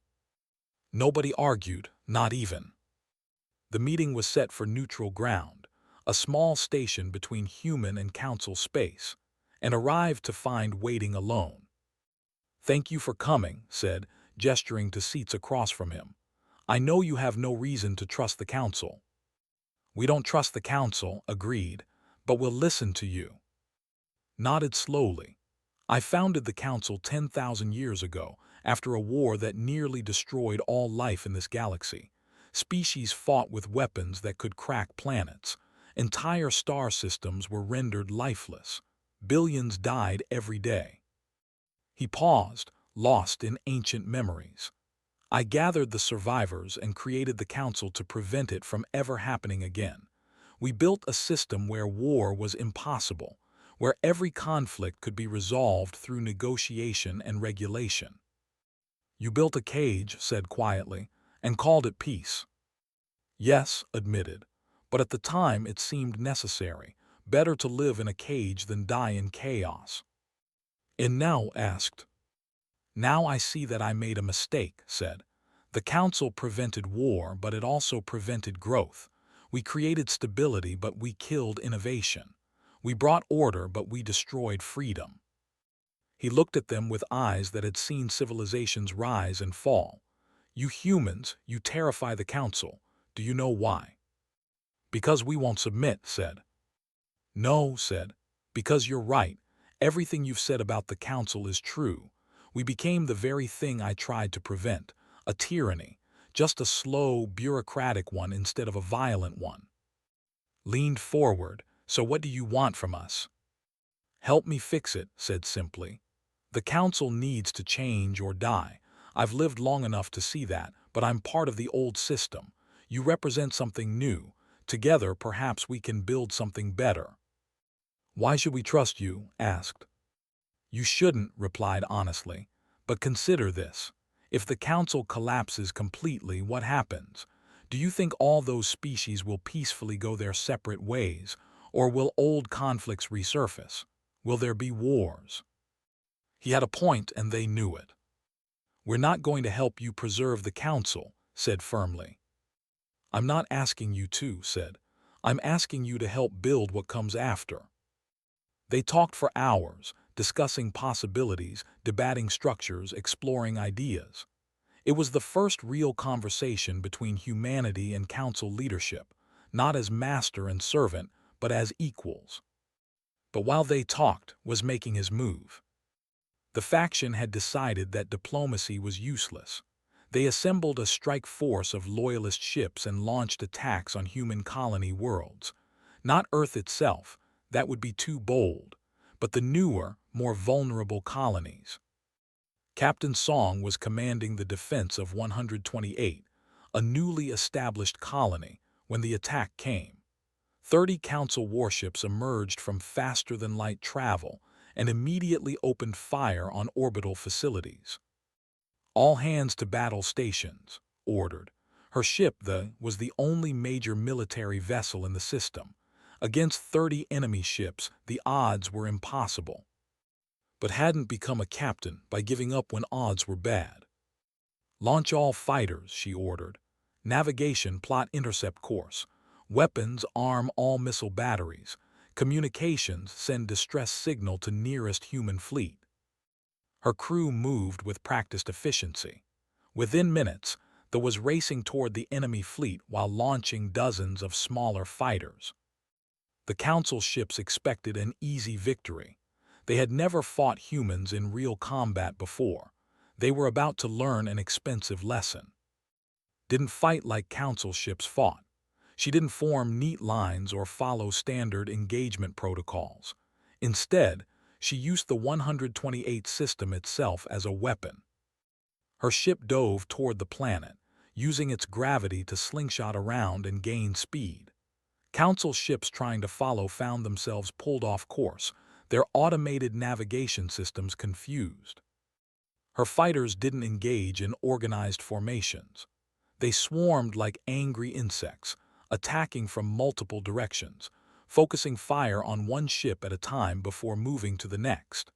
Nobody argued, not even. The meeting was set for neutral ground, a small station between human and Council space, and arrived to find waiting alone. "Thank you for coming," said, gesturing to seats across from him. I know you have no reason to trust the Council. We don't trust the Council, agreed, but we'll listen to you. Nodded slowly. I founded the Council 10,000 years ago, after a war that nearly destroyed all life in this galaxy. Species fought with weapons that could crack planets. Entire star systems were rendered lifeless. Billions died every day. He paused, lost in ancient memories. I gathered the survivors and created the Council to prevent it from ever happening again. We built a system where war was impossible, where every conflict could be resolved through negotiation and regulation. You built a cage, said quietly, and called it peace. Yes, admitted, but at the time it seemed necessary. Better to live in a cage than die in chaos. And now asked. Now I see that I made a mistake, said. The Council prevented war, but it also prevented growth. We created stability, but we killed innovation. We brought order, but we destroyed freedom. He looked at them with eyes that had seen civilizations rise and fall. You humans, you terrify the Council. Do you know why? Because we won't submit, said. No, said. Because you're right. Everything you've said about the Council is true. We became the very thing I tried to prevent, a tyranny, just a slow, bureaucratic one instead of a violent one. Leaned forward. So what do you want from us? Help me fix it, said simply. The Council needs to change or die. I've lived long enough to see that, but I'm part of the old system. You represent something new. Together, perhaps we can build something better. Why should we trust you? Asked. You shouldn't, replied honestly. But consider this. If the Council collapses completely, what happens? Do you think all those species will peacefully go their separate ways, or will old conflicts resurface? Will there be wars? He had a point, and they knew it. We're not going to help you preserve the Council, said firmly. I'm not asking you to, said. I'm asking you to help build what comes after. They talked for hours, discussing possibilities, debating structures, exploring ideas. It was the first real conversation between humanity and Council leadership, not as master and servant, but as equals. But while they talked, was making his move. The faction had decided that diplomacy was useless. They assembled a strike force of loyalist ships and launched attacks on human colony worlds. Not Earth itself, that would be too bold, but the newer, more vulnerable colonies. Captain Song was commanding the defense of 128, a newly established colony, when the attack came. 30 Council warships emerged from faster-than-light travel and immediately opened fire on orbital facilities. All hands to battle stations, ordered. Her ship, was the only major military vessel in the system. Against 30 enemy ships, the odds were impossible. But hadn't become a captain by giving up when odds were bad. Launch all fighters, she ordered. Navigation, plot intercept course. Weapons, arm all missile batteries. Communications, send distress signal to nearest human fleet. Her crew moved with practiced efficiency. Within minutes, was racing toward the enemy fleet while launching dozens of smaller fighters. The Council ships expected an easy victory. They had never fought humans in real combat before. They were about to learn an expensive lesson. Didn't fight like Council ships fought. She didn't form neat lines or follow standard engagement protocols. Instead, she used the 128 system itself as a weapon. Her ship dove toward the planet, using its gravity to slingshot around and gain speed. Council ships trying to follow found themselves pulled off course, their automated navigation systems confused. Her fighters didn't engage in organized formations. They swarmed like angry insects, attacking from multiple directions, focusing fire on one ship at a time before moving to the next.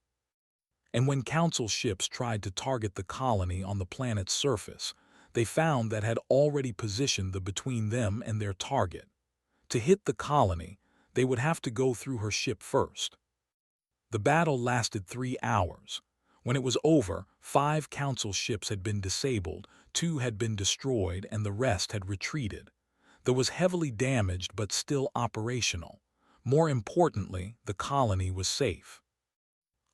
And when Council ships tried to target the colony on the planet's surface, they found that had already positioned the between them and their target. To hit the colony, they would have to go through her ship first. The battle lasted 3 hours. When it was over, 5 council ships had been disabled, 2 had been destroyed, and the rest had retreated. There was heavily damaged but still operational. More importantly, the colony was safe.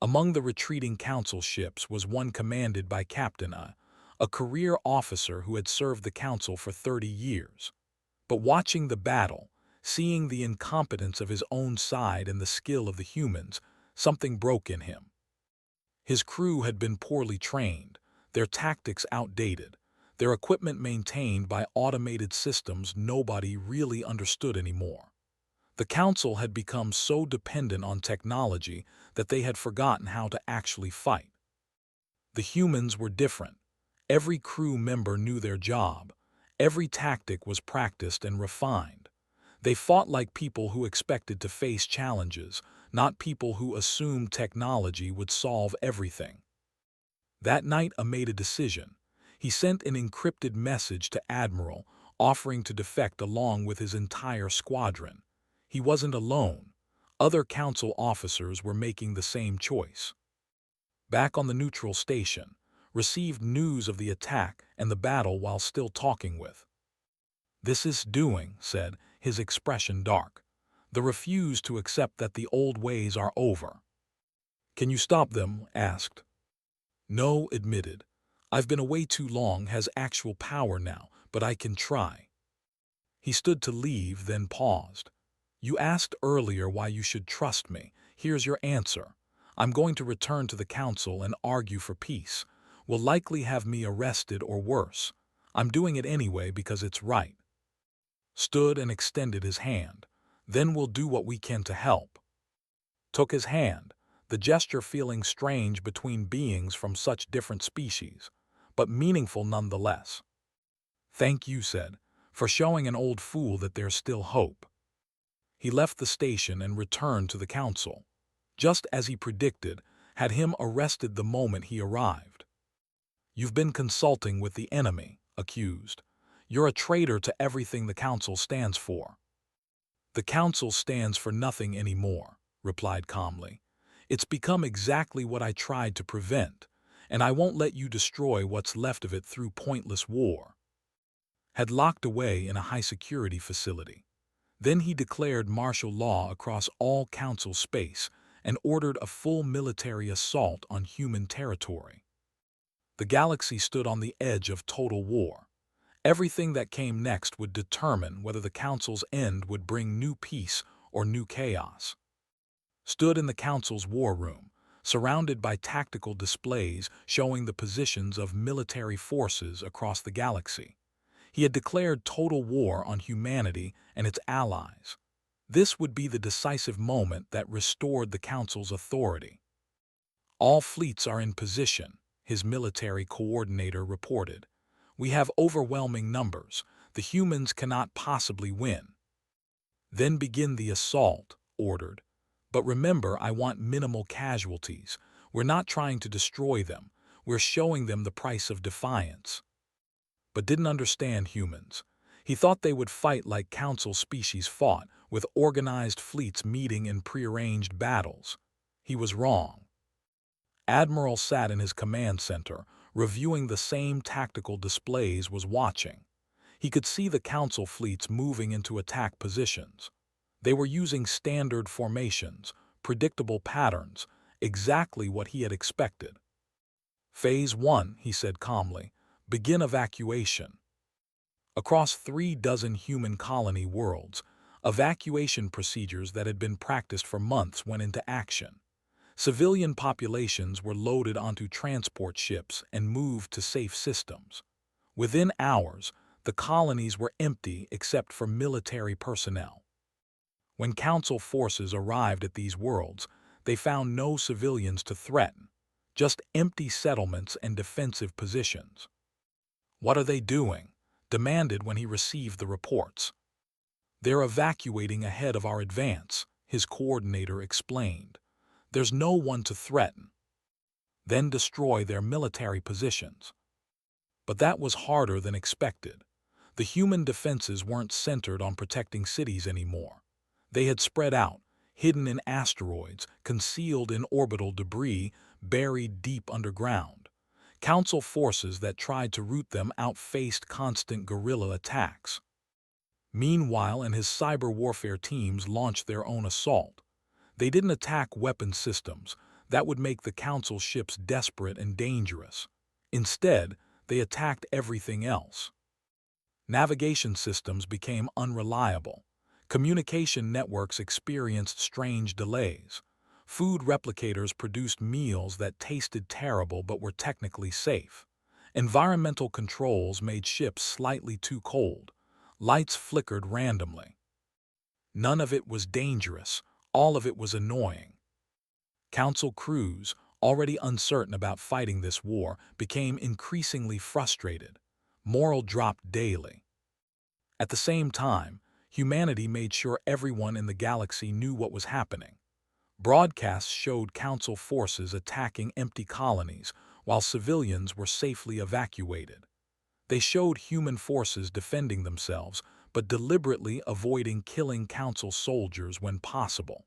Among the retreating council ships was one commanded by Captain a career officer who had served the council for 30 years. But watching the battle, seeing the incompetence of his own side and the skill of the humans, something broke in him. His crew had been poorly trained, their tactics outdated, their equipment maintained by automated systems nobody really understood anymore. The council had become so dependent on technology that they had forgotten how to actually fight. The humans were different. Every crew member knew their job. Every tactic was practiced and refined. They fought like people who expected to face challenges, not people who assumed technology would solve everything. That night, made a decision. He sent an encrypted message to Admiral, offering to defect along with his entire squadron. He wasn't alone. Other council officers were making the same choice. Back on the neutral station, received news of the attack and the battle while still talking with. "This is doing," said, his expression dark. "The refuse to accept that the old ways are over." "Can you stop them?" asked. "No," admitted. "I've been away too long, has actual power now, but I can try." He stood to leave, then paused. "You asked earlier why you should trust me. Here's your answer. I'm going to return to the council and argue for peace. Will likely have me arrested or worse. I'm doing it anyway because it's right." Stood and extended his hand. "Then we'll do what we can to help." Took his hand, the gesture feeling strange between beings from such different species, but meaningful nonetheless. "Thank you," said, "for showing an old fool that there's still hope." He left the station and returned to the council. Just as he predicted, had him arrested the moment he arrived. "You've been consulting with the enemy," accused. "You're a traitor to everything the council stands for." "The council stands for nothing anymore," replied calmly. "It's become exactly what I tried to prevent, and I won't let you destroy what's left of it through pointless war." Had locked away in a high-security facility. Then he declared martial law across all council space and ordered a full military assault on human territory. The galaxy stood on the edge of total war. Everything that came next would determine whether the council's end would bring new peace or new chaos. Stood in the council's war room, surrounded by tactical displays showing the positions of military forces across the galaxy. He had declared total war on humanity and its allies. This would be the decisive moment that restored the council's authority. "All fleets are in position," his military coordinator reported. "We have overwhelming numbers. The humans cannot possibly win." "Then begin the assault," ordered. "But remember, I want minimal casualties. We're not trying to destroy them. We're showing them the price of defiance." But didn't understand humans. He thought they would fight like council species fought, with organized fleets meeting in prearranged battles. He was wrong. Admiral sat in his command center, reviewing the same tactical displays, was watching. He could see the council fleets moving into attack positions. They were using standard formations, predictable patterns, exactly what he had expected. "Phase 1, he said calmly. "Begin evacuation." Across 36 human colony worlds, evacuation procedures that had been practiced for months went into action. Civilian populations were loaded onto transport ships and moved to safe systems. Within hours, the colonies were empty except for military personnel. When council forces arrived at these worlds, they found no civilians to threaten, just empty settlements and defensive positions. "What are they doing?" demanded when he received the reports. "They're evacuating ahead of our advance," his coordinator explained. "There's no one to threaten." Then destroy their military positions. But that was harder than expected. The human defenses weren't centered on protecting cities anymore. They had spread out, hidden in asteroids, concealed in orbital debris, buried deep underground. Council forces that tried to root them out faced constant guerrilla attacks. Meanwhile, and his cyber warfare teams launched their own assault. They didn't attack weapon systems. That would make the Council ships desperate and dangerous. Instead, they attacked everything else. Navigation systems became unreliable. Communication networks experienced strange delays. Food replicators produced meals that tasted terrible but were technically safe. Environmental controls made ships slightly too cold. Lights flickered randomly. None of it was dangerous. All of it was annoying. Council crews, already uncertain about fighting this war, became increasingly frustrated. Morale dropped daily. At the same time, humanity made sure everyone in the galaxy knew what was happening. Broadcasts showed Council forces attacking empty colonies while civilians were safely evacuated. They showed human forces defending themselves, but deliberately avoiding killing Council soldiers when possible.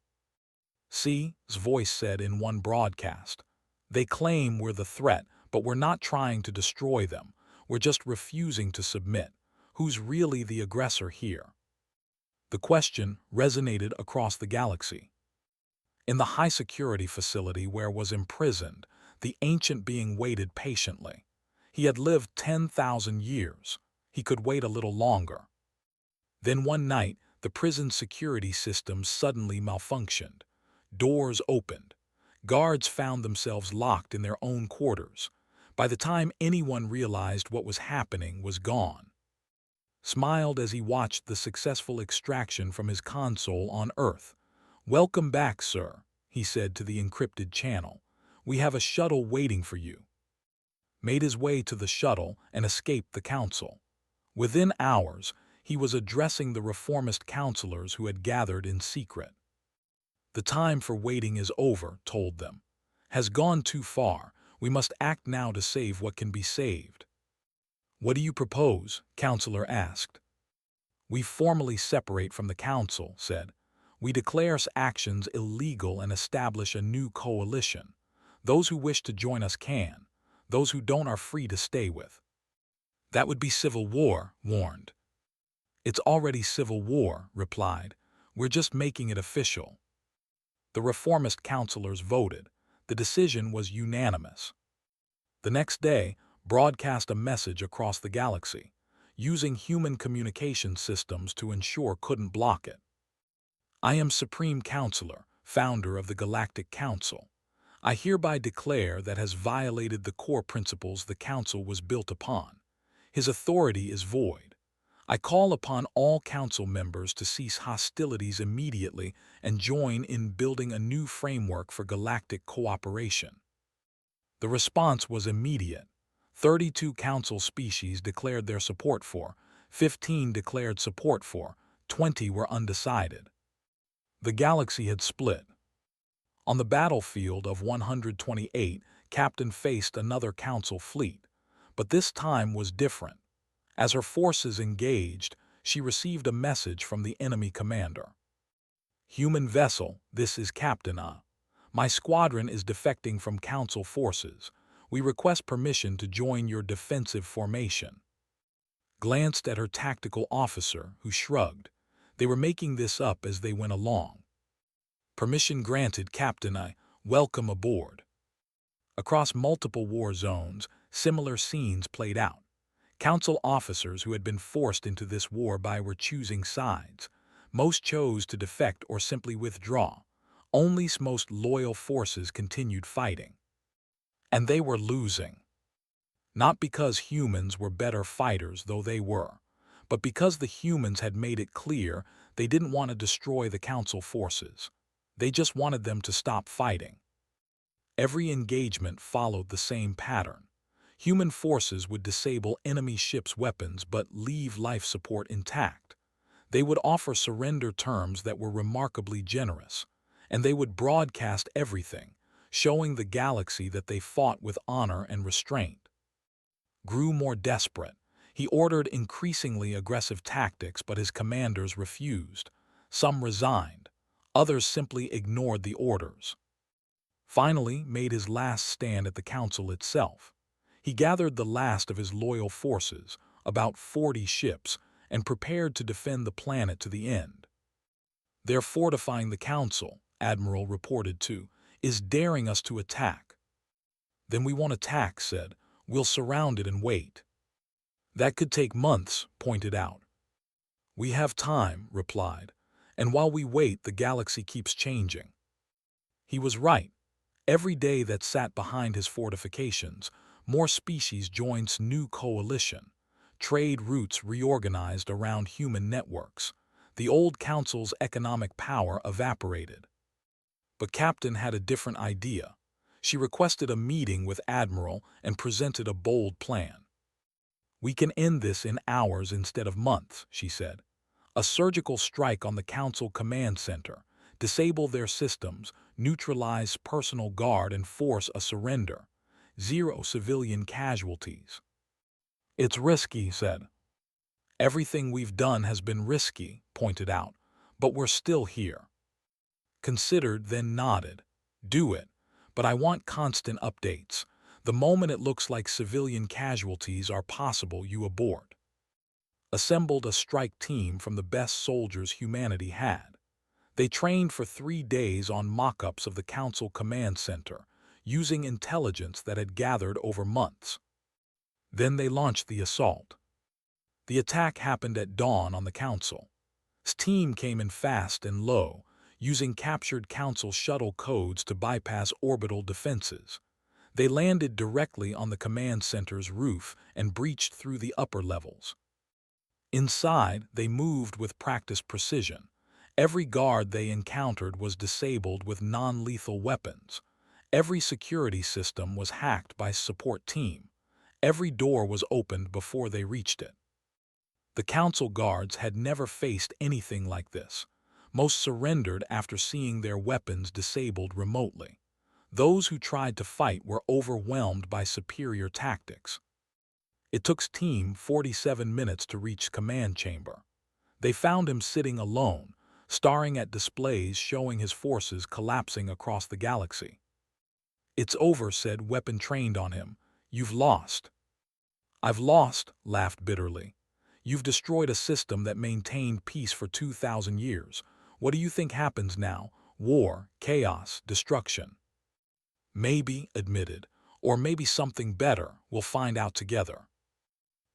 C's voice said in one broadcast, "They claim we're the threat, but we're not trying to destroy them. We're just refusing to submit. Who's really the aggressor here?" The question resonated across the galaxy. In the high-security facility where was imprisoned, the ancient being waited patiently. He had lived 10,000 years. He could wait a little longer. Then one night, the prison security system suddenly malfunctioned. Doors opened. Guards found themselves locked in their own quarters. By the time anyone realized what was happening was gone. Smiled as he watched the successful extraction from his console on Earth. "Welcome back, sir," he said to the encrypted channel. "We have a shuttle waiting for you." Made his way to the shuttle and escaped the council. Within hours, he was addressing the reformist counselors who had gathered in secret. "The time for waiting is over," told them. "Has gone too far. We must act now to save what can be saved." "What do you propose?" Counselor asked. "We formally separate from the council," said. "We declare actions illegal and establish a new coalition. Those who wish to join us can. Those who don't are free to stay with." "That would be civil war," warned. "It's already civil war," replied. "We're just making it official." The reformist counselors voted. The decision was unanimous. The next day, broadcast a message across the galaxy, using human communication systems to ensure couldn't block it. "I am Supreme Counselor, founder of the Galactic Council. I hereby declare that has violated the core principles the Council was built upon. His authority is void. I call upon all Council members to cease hostilities immediately and join in building a new framework for galactic cooperation." The response was immediate. 32 Council species declared their support for, 15 declared support for, 20 were undecided. The galaxy had split. On the battlefield of 128, Captain faced another Council fleet, but this time was different. As her forces engaged, she received a message from the enemy commander. "Human vessel, this is Captain A. My squadron is defecting from Council forces. We request permission to join your defensive formation." Glanced at her tactical officer, who shrugged. They were making this up as they went along. "Permission granted, Captain A. Welcome aboard." Across multiple war zones, similar scenes played out. Council officers who had been forced into this war were choosing sides. Most chose to defect or simply withdraw. Only most loyal forces continued fighting. And they were losing. Not because humans were better fighters, though they were, but because the humans had made it clear they didn't want to destroy the Council forces. They just wanted them to stop fighting. Every engagement followed the same pattern. Human forces would disable enemy ships' weapons but leave life support intact. They would offer surrender terms that were remarkably generous, and they would broadcast everything, showing the galaxy that they fought with honor and restraint. Grew more desperate. He ordered increasingly aggressive tactics, but his commanders refused. Some resigned. Others simply ignored the orders. finally made his last stand at the council itself. He gathered the last of his loyal forces, about 40 ships, and prepared to defend the planet to the end. "They're fortifying the council," Admiral reported to, "is daring us to attack." "Then we won't attack," said. "We'll surround it and wait." "That could take months," pointed out. "We have time," replied, "and while we wait, the galaxy keeps changing." He was right. Every day that sat behind his fortifications, more species joined new coalition. Trade routes reorganized around human networks. The old council's economic power evaporated. But Captain had a different idea. She requested a meeting with Admiral and presented a bold plan. "We can end this in hours instead of months," she said. "A surgical strike on the Council Command Center, disable their systems, neutralize personal guard, and force a surrender. 0 civilian casualties." "It's risky," said. "Everything we've done has been risky," pointed out, "but we're still here." Considered, then nodded. "Do it, but I want constant updates. The moment it looks like civilian casualties are possible, you abort." Assembled a strike team from the best soldiers humanity had. They trained for 3 days on mock-ups of the Council Command Center, using intelligence that had gathered over months. Then they launched the assault. The attack happened at dawn on the Council. His team came in fast and low, using captured Council shuttle codes to bypass orbital defenses. They landed directly on the command center's roof and breached through the upper levels. Inside, they moved with practiced precision. Every guard they encountered was disabled with non-lethal weapons. Every security system was hacked by support team. Every door was opened before they reached it. The Council guards had never faced anything like this. Most surrendered after seeing their weapons disabled remotely. Those who tried to fight were overwhelmed by superior tactics. It took team 47 minutes to reach command chamber. They found him sitting alone, staring at displays showing his forces collapsing across the galaxy. "It's over," said weapon trained on him. "You've lost." "I've lost," laughed bitterly. "You've destroyed a system that maintained peace for 2,000 years. What do you think happens now? War, chaos, destruction." "Maybe," admitted, "or maybe something better. We'll find out together."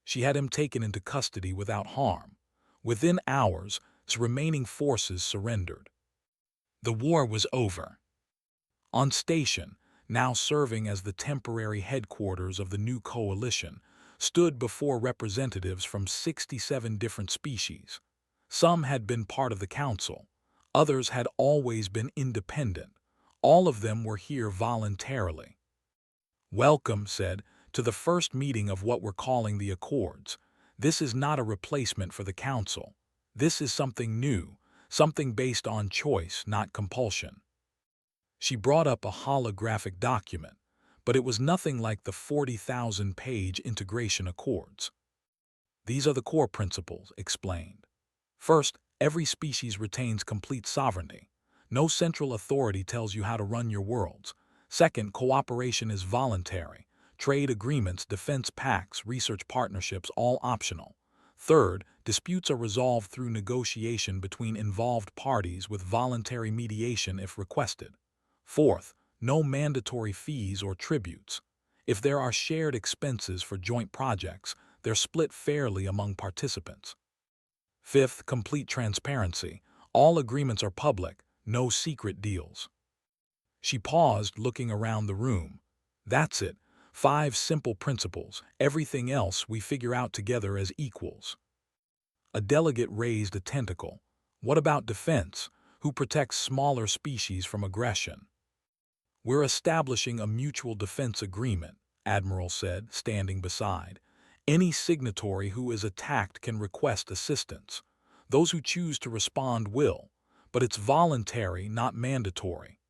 She had him taken into custody without harm. Within hours, his remaining forces surrendered. The war was over. On station, now serving as the temporary headquarters of the new coalition, stood before representatives from 67 different species. Some had been part of the council. Others had always been independent. All of them were here voluntarily. "Welcome," said, "to the first meeting of what we're calling the Accords. This is not a replacement for the Council. This is something new, something based on choice, not compulsion." She brought up a holographic document, but it was nothing like the 40,000-page Integration Accords. "These are the core principles," explained. "First, every species retains complete sovereignty. No central authority tells you how to run your worlds. Second, cooperation is voluntary. Trade agreements, defense pacts, research partnerships, all optional. Third, disputes are resolved through negotiation between involved parties with voluntary mediation if requested. Fourth, no mandatory fees or tributes. If there are shared expenses for joint projects, they're split fairly among participants. Fifth, complete transparency. All agreements are public, no secret deals." She paused, looking around the room. "That's it. 5 simple principles. Everything else we figure out together as equals." A delegate raised a tentacle. "What about defense? Who protects smaller species from aggression?" "We're establishing a mutual defense agreement," Admiral said, standing beside. "Any signatory who is attacked can request assistance. Those who choose to respond will, but it's voluntary, not mandatory."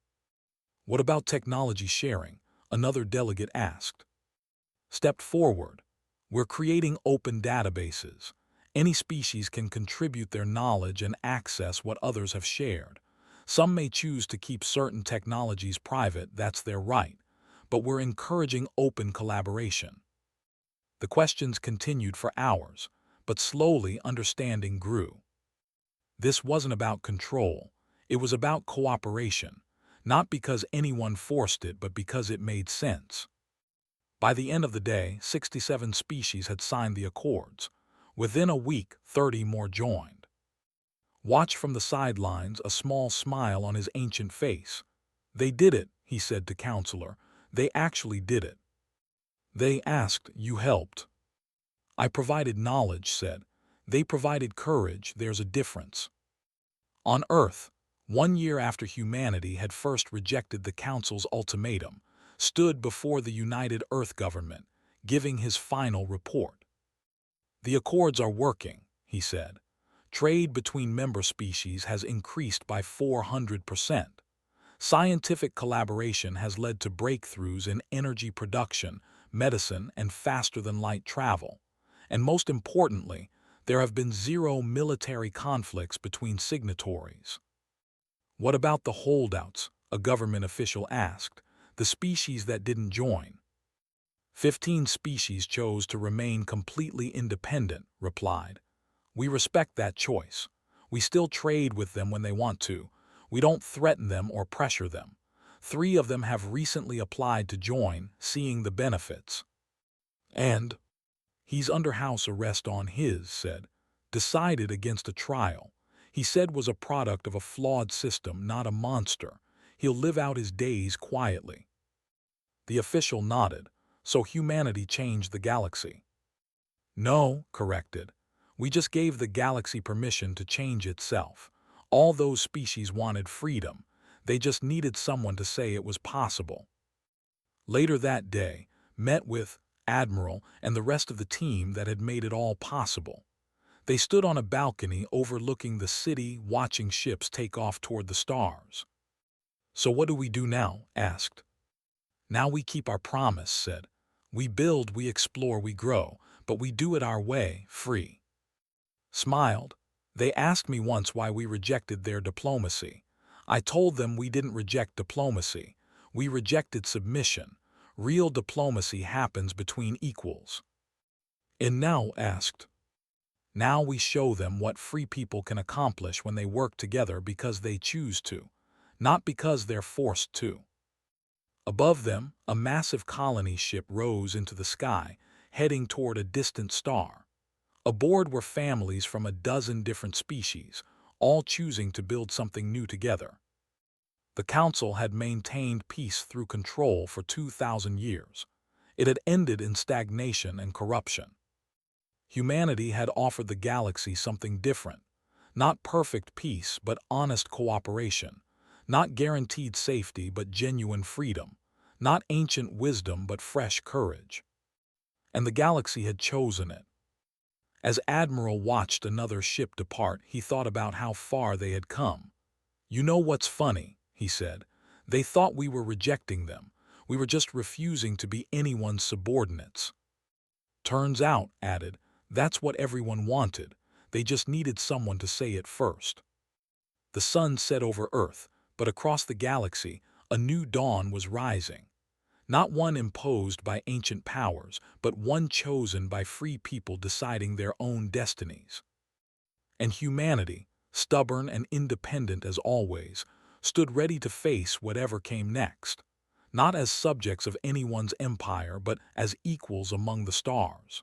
"What about technology sharing?" another delegate asked. Stepped forward. "We're creating open databases. Any species can contribute their knowledge and access what others have shared. Some may choose to keep certain technologies private, that's their right, but we're encouraging open collaboration. The questions continued for hours, but slowly understanding grew. This wasn't about control, it was about cooperation, not because anyone forced it, but because it made sense. By the end of the day, 67 species had signed the accords. Within a week, 30 more joined. Watch from the sidelines, a small smile on his ancient face. They did it, he said to Counselor. They actually did it. They asked, you helped. I provided knowledge, said. They provided courage, there's a difference. On Earth, 1 year after humanity had first rejected the Council's ultimatum, stood before the United Earth government, giving his final report. The accords are working, he said. Trade between member species has increased by 400%. Scientific collaboration has led to breakthroughs in energy production, medicine, and faster-than-light travel. And most importantly, there have been 0 military conflicts between signatories. What about the holdouts? A government official asked. The species that didn't join. 15 species chose to remain completely independent, replied. We respect that choice. We still trade with them when they want to. We don't threaten them or pressure them. 3 of them have recently applied to join, seeing the benefits. And he's under house arrest on his, said. Decided against a trial. He said was a product of a flawed system, not a monster. He'll live out his days quietly. The official nodded. So humanity changed the galaxy. No, corrected. We just gave the galaxy permission to change itself. All those species wanted freedom. They just needed someone to say it was possible. Later that day, met with Admiral and the rest of the team that had made it all possible. They stood on a balcony overlooking the city, watching ships take off toward the stars. So what do we do now? Asked. Now we keep our promise, said. We build, we explore, we grow, but we do it our way, free. Smiled. They asked me once why we rejected their diplomacy. I told them we didn't reject diplomacy. We rejected submission. Real diplomacy happens between equals. And now, asked. Now we show them what free people can accomplish when they work together because they choose to, not because they're forced to. Above them, a massive colony ship rose into the sky, heading toward a distant star. Aboard were families from a dozen different species, all choosing to build something new together. The Council had maintained peace through control for 2,000 years. It had ended in stagnation and corruption. Humanity had offered the galaxy something different. Not perfect peace, but honest cooperation. Not guaranteed safety, but genuine freedom. Not ancient wisdom, but fresh courage. And the galaxy had chosen it. As Admiral watched another ship depart, he thought about how far they had come. You know what's funny, he said. They thought we were rejecting them. We were just refusing to be anyone's subordinates. Turns out, added, that's what everyone wanted. They just needed someone to say it first. The sun set over Earth, but across the galaxy, a new dawn was rising. Not one imposed by ancient powers, but one chosen by free people deciding their own destinies. And humanity, stubborn and independent as always, stood ready to face whatever came next, not as subjects of anyone's empire, but as equals among the stars.